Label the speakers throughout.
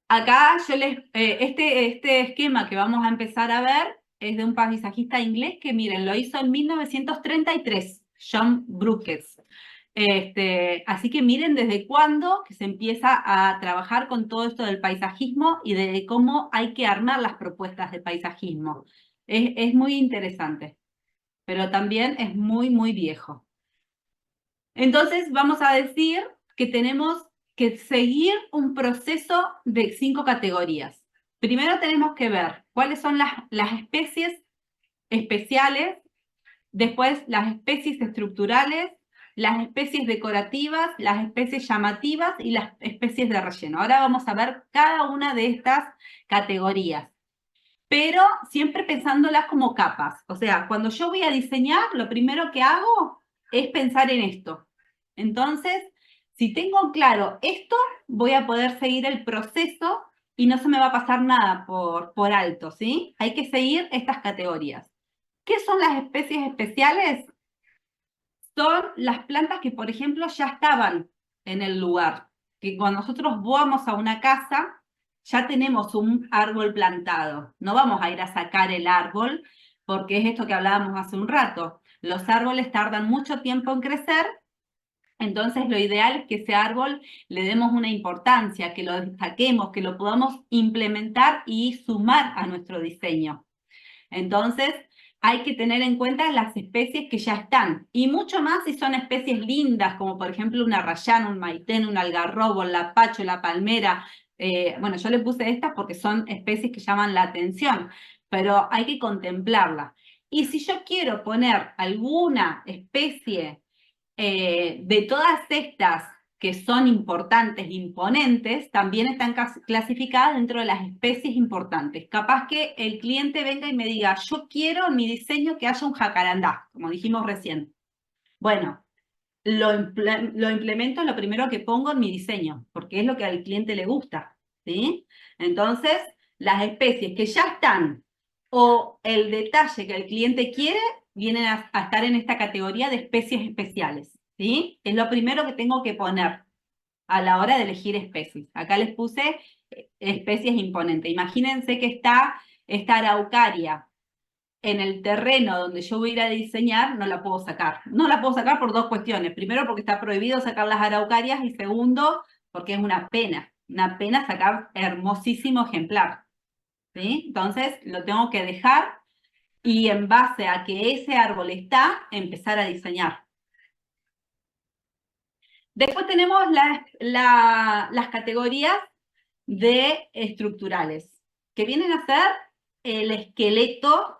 Speaker 1: Acá este esquema que vamos a empezar a ver es de un paisajista inglés que, miren, lo hizo en 1933, John Brookes. Así que miren desde cuándo que se empieza a trabajar con todo esto del paisajismo y de cómo hay que armar las propuestas de paisajismo. Es muy interesante, pero también es muy, muy viejo. Entonces vamos a decir que tenemos que seguir un proceso de 5 categorías. Primero tenemos que ver cuáles son las especies especiales, después las especies estructurales, las especies decorativas, las especies llamativas y las especies de relleno. Ahora vamos a ver cada una de estas categorías, pero siempre pensándolas como capas. O sea, cuando yo voy a diseñar, lo primero que hago es pensar en esto. Entonces, si tengo claro esto, voy a poder seguir el proceso y no se me va a pasar nada por alto, ¿sí? Hay que seguir estas categorías. ¿Qué son las especies especiales? Son las plantas que, por ejemplo, ya estaban en el lugar. Que cuando nosotros vamos a una casa, ya tenemos un árbol plantado. No vamos a ir a sacar el árbol, porque es esto que hablábamos hace un rato. Los árboles tardan mucho tiempo en crecer, entonces lo ideal es que ese árbol le demos una importancia, que lo destaquemos, que lo podamos implementar y sumar a nuestro diseño. Entonces, hay que tener en cuenta las especies que ya están, y mucho más si son especies lindas, como por ejemplo una rayana, un maitén, un algarrobo, el lapacho, la palmera. Bueno, yo le puse estas porque son especies que llaman la atención, pero hay que contemplarla. Y si yo quiero poner alguna especie de todas estas que son importantes, imponentes, también están clasificadas dentro de las especies importantes. Capaz que el cliente venga y me diga, yo quiero en mi diseño que haya un jacarandá, como dijimos recién. Bueno, lo implemento lo primero que pongo en mi diseño, porque es lo que al cliente le gusta, ¿sí? Entonces, las especies que ya están o el detalle que el cliente quiere vienen a estar en esta categoría de especies especiales, ¿sí? Es lo primero que tengo que poner a la hora de elegir especies. Acá les puse especies imponentes. Imagínense que está esta araucaria en el terreno donde yo voy a ir a diseñar, no la puedo sacar. No la puedo sacar por dos cuestiones. Primero, porque está prohibido sacar las araucarias, y segundo, porque es una pena sacar hermosísimo ejemplar, ¿sí? Entonces, lo tengo que dejar y en base a que ese árbol está, empezar a diseñar. Después tenemos las categorías de estructurales, que vienen a ser el esqueleto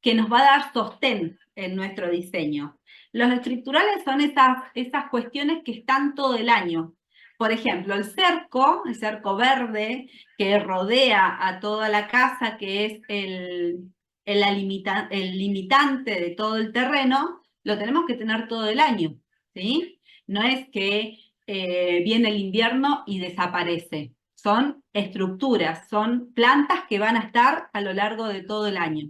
Speaker 1: que nos va a dar sostén en nuestro diseño. Los estructurales son esas cuestiones que están todo el año. Por ejemplo, el cerco verde que rodea a toda la casa, que es el limitante de todo el terreno, lo tenemos que tener todo el año, ¿sí? No es que viene el invierno y desaparece. Son estructuras, son plantas que van a estar a lo largo de todo el año.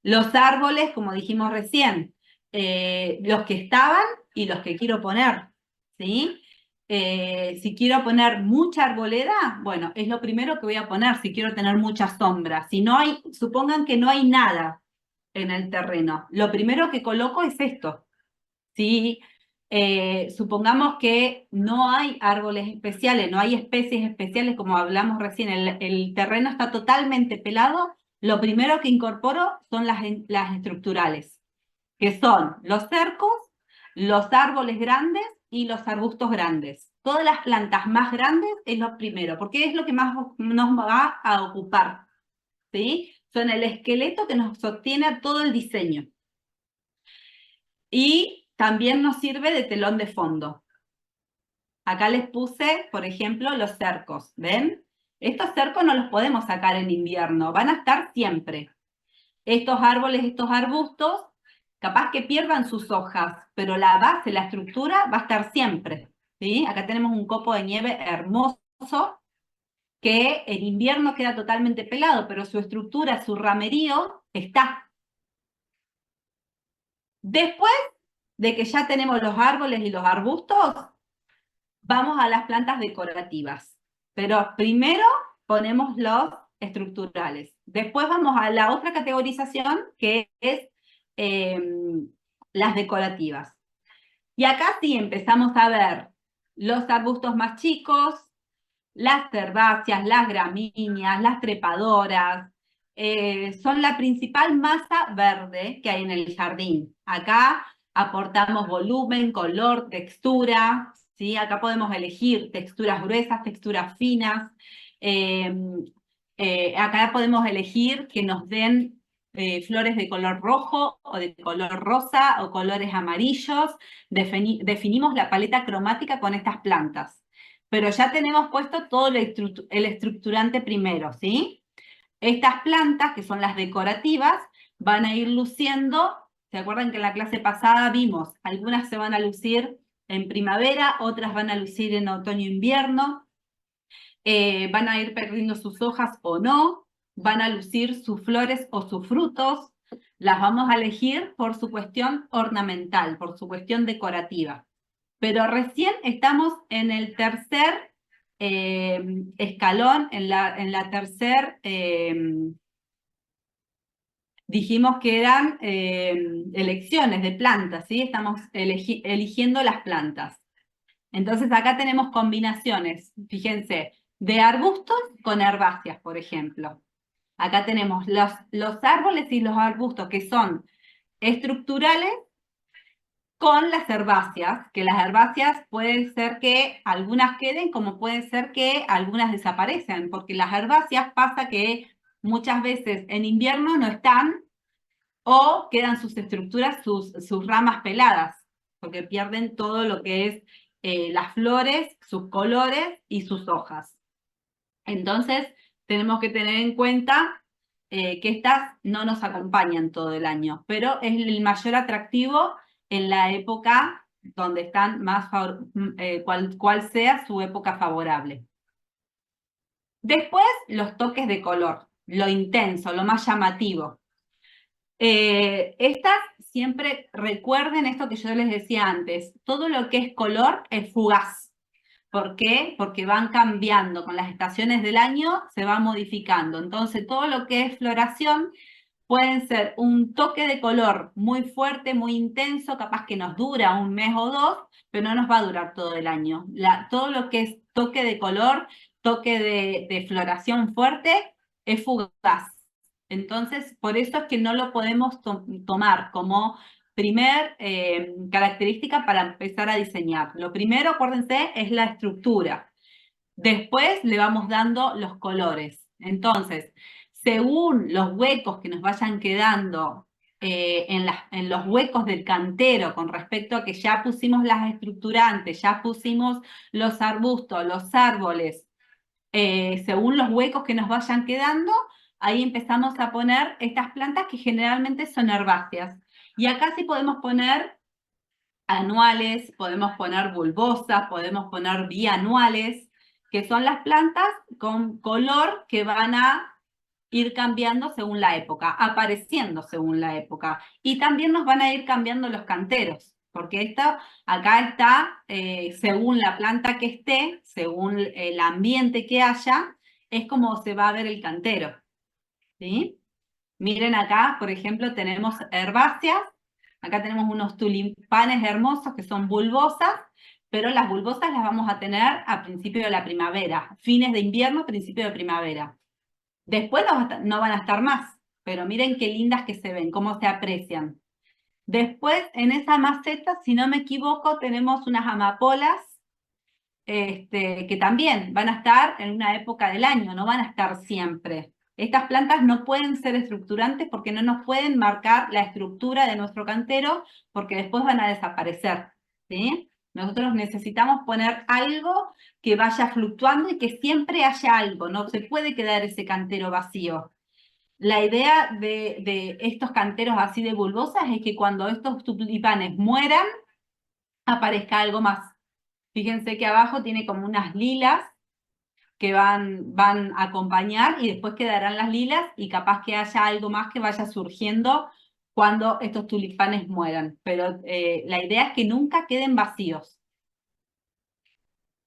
Speaker 1: Los árboles, como dijimos recién, los que estaban y los que quiero poner, ¿sí? Si quiero poner mucha arboleda, bueno, es lo primero que voy a poner si quiero tener mucha sombra. Si no hay, supongan que no hay nada en el terreno, lo primero que coloco es esto. Si supongamos que no hay árboles especiales, no hay especies especiales, como hablamos recién, el terreno está totalmente pelado, lo primero que incorporo son las estructurales, que son los cercos, los árboles grandes y los arbustos grandes. Todas las plantas más grandes es lo primero, porque es lo que más nos va a ocupar, ¿sí? Son el esqueleto que nos sostiene a todo el diseño. Y también nos sirve de telón de fondo. Acá les puse, por ejemplo, los cercos, ¿ven? Estos cercos no los podemos sacar en invierno, van a estar siempre. Estos árboles, estos arbustos, capaz que pierdan sus hojas, pero la base, la estructura va a estar siempre, ¿sí? Acá tenemos un copo de nieve hermoso que en invierno queda totalmente pelado, pero su estructura, su ramerío está. Después de que ya tenemos los árboles y los arbustos, vamos a las plantas decorativas. pero primero ponemos los estructurales. Después vamos a la otra categorización, que es las decorativas. Y acá sí empezamos a ver los arbustos más chicos, las herbáceas, las gramíneas, las trepadoras, son la principal masa verde que hay en el jardín. Acá aportamos volumen, color, textura, ¿sí? Acá podemos elegir texturas gruesas, texturas finas. Eh, Acá podemos elegir que nos den flores de color rojo o de color rosa o colores amarillos. Definimos la paleta cromática con estas plantas. Pero ya tenemos puesto todo el estructurante primero, ¿sí? Estas plantas, que son las decorativas, van a ir luciendo. ¿Se acuerdan que en la clase pasada vimos? Algunas se van a lucir en primavera, otras van a lucir en otoño-invierno, van a ir perdiendo sus hojas o no, van a lucir sus flores o sus frutos. Las vamos a elegir por su cuestión ornamental, por su cuestión decorativa. Pero recién estamos en el tercer escalón, en la tercer, dijimos que eran elecciones de plantas, ¿sí? Estamos eligiendo las plantas. Entonces acá tenemos combinaciones, fíjense, de arbustos con herbáceas, por ejemplo. Acá tenemos los árboles y los arbustos que son estructurales con las herbáceas, que las herbáceas pueden ser que algunas queden, como puede ser que algunas desaparecen, porque las herbáceas pasa que muchas veces en invierno no están o quedan sus estructuras, sus ramas peladas, porque pierden todo lo que es las flores, sus colores y sus hojas. Entonces, tenemos que tener en cuenta que estas no nos acompañan todo el año, pero es el mayor atractivo en la época donde están más, cual sea su época favorable. Después, los toques de color, lo intenso, lo más llamativo. Estas siempre recuerden esto que yo les decía antes, todo lo que es color es fugaz. ¿Por qué? Porque van cambiando con las estaciones del año, se va modificando. Entonces, todo lo que es floración pueden ser un toque de color muy fuerte, muy intenso, capaz que nos dura un mes o dos, pero no nos va a durar todo el año. Todo lo que es toque de color, toque de floración fuerte, es fugaz. Entonces, por eso es que no lo podemos tomar como primer característica para empezar a diseñar. Lo primero, acuérdense, es la estructura. Después le vamos dando los colores. Entonces, según los huecos que nos vayan quedando en los huecos del cantero con respecto a que ya pusimos las estructurantes, ya pusimos los arbustos, los árboles, según los huecos que nos vayan quedando, ahí empezamos a poner estas plantas que generalmente son herbáceas. Y acá sí podemos poner anuales, podemos poner bulbosas, podemos poner bianuales, que son las plantas con color que van a ir cambiando según la época, apareciendo según la época. Y también nos van a ir cambiando los canteros, porque acá está, según la planta que esté, según el ambiente que haya, es como se va a ver el cantero. ¿Sí? Miren acá, por ejemplo, tenemos herbáceas. Acá tenemos unos tulipanes hermosos que son bulbosas, pero las bulbosas las vamos a tener a principio de la primavera, fines de invierno, principio de primavera. Después no van a estar más, pero miren qué lindas que se ven, cómo se aprecian. Después, en esa maceta, si no me equivoco, tenemos unas amapolas que también van a estar en una época del año, no van a estar siempre. Estas plantas no pueden ser estructurantes porque no nos pueden marcar la estructura de nuestro cantero porque después van a desaparecer, ¿sí? Nosotros necesitamos poner algo que vaya fluctuando y que siempre haya algo, no se puede quedar ese cantero vacío. La idea de estos canteros así de bulbosas es que cuando estos tulipanes mueran, aparezca algo más. Fíjense que abajo tiene como unas lilas que van a acompañar y después quedarán las lilas y capaz que haya algo más que vaya surgiendo cuando estos tulipanes mueran. Pero la idea es que nunca queden vacíos.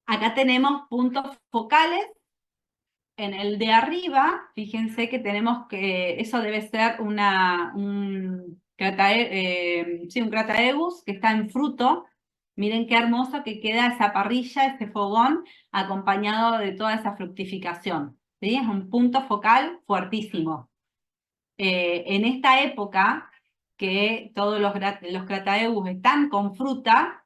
Speaker 1: Acá tenemos puntos focales en el de arriba, fíjense que tenemos que, eso debe ser un Crataegus que está en fruto. Miren qué hermoso que queda esa parrilla, ese fogón, acompañado de toda esa fructificación. ¿Sí? Es un punto focal fuertísimo. En esta época, que todos los Crataegus están con fruta,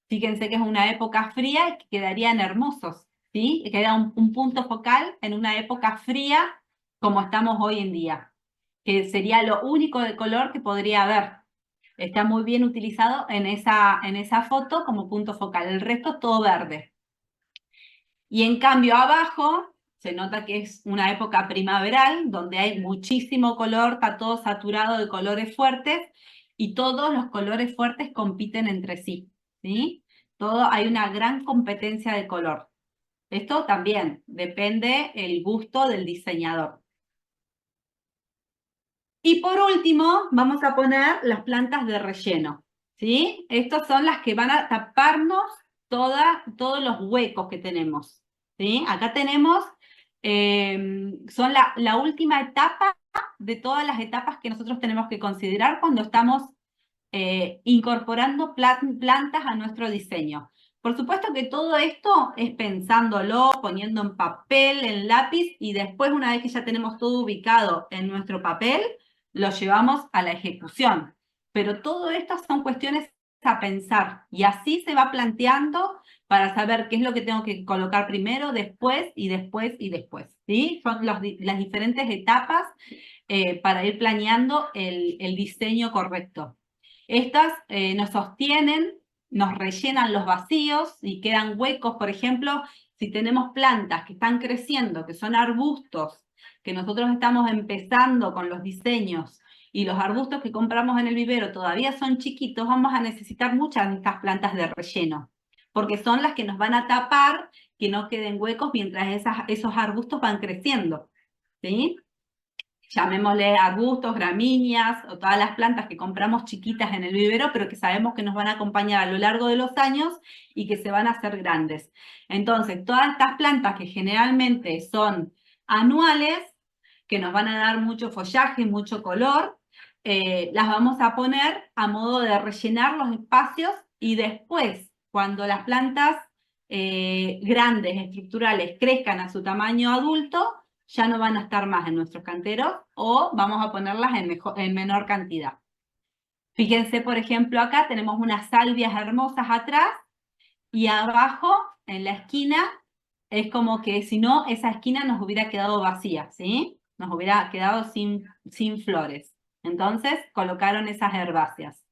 Speaker 1: fíjense que es una época fría y que quedarían hermosos, ¿sí? Queda un punto focal en una época fría como estamos hoy en día, que sería lo único de color que podría haber. Está muy bien utilizado en esa foto como punto focal, el resto es todo verde. Y en cambio abajo se nota que es una época primaveral, donde hay muchísimo color, está todo saturado de colores fuertes y todos los colores fuertes compiten entre sí, ¿sí? Hay una gran competencia de color. Esto también depende el gusto del diseñador. Y por último, vamos a poner las plantas de relleno, ¿sí? Estas son las que van a taparnos todos los huecos que tenemos, ¿sí? Acá tenemos, son la última etapa de todas las etapas que nosotros tenemos que considerar cuando estamos incorporando plantas a nuestro diseño. Por supuesto que todo esto es pensándolo, poniendo en papel, en lápiz, y después, una vez que ya tenemos todo ubicado en nuestro papel, lo llevamos a la ejecución. Pero todo esto son cuestiones a pensar, y así se va planteando para saber qué es lo que tengo que colocar primero, después y después y después. ¿Sí? Son las diferentes etapas para ir planeando el diseño correcto. Estas nos sostienen, nos rellenan los vacíos y quedan huecos. Por ejemplo, si tenemos plantas que están creciendo, que son arbustos, que nosotros estamos empezando con los diseños y los arbustos que compramos en el vivero todavía son chiquitos, vamos a necesitar muchas de estas plantas de relleno, porque son las que nos van a tapar que no queden huecos mientras esos arbustos van creciendo, ¿sí? Llamémosle arbustos, gramíneas o todas las plantas que compramos chiquitas en el vivero, pero que sabemos que nos van a acompañar a lo largo de los años y que se van a hacer grandes. Entonces, todas estas plantas que generalmente son anuales, que nos van a dar mucho follaje, mucho color, las vamos a poner a modo de rellenar los espacios y después, cuando las plantas grandes, estructurales, crezcan a su tamaño adulto, ya no van a estar más en nuestros canteros o vamos a ponerlas en menor cantidad. Fíjense, por ejemplo, acá tenemos unas salvias hermosas atrás y abajo, en la esquina, es como que si no, esa esquina nos hubiera quedado vacía, ¿sí? Nos hubiera quedado sin flores. Entonces, colocaron esas herbáceas.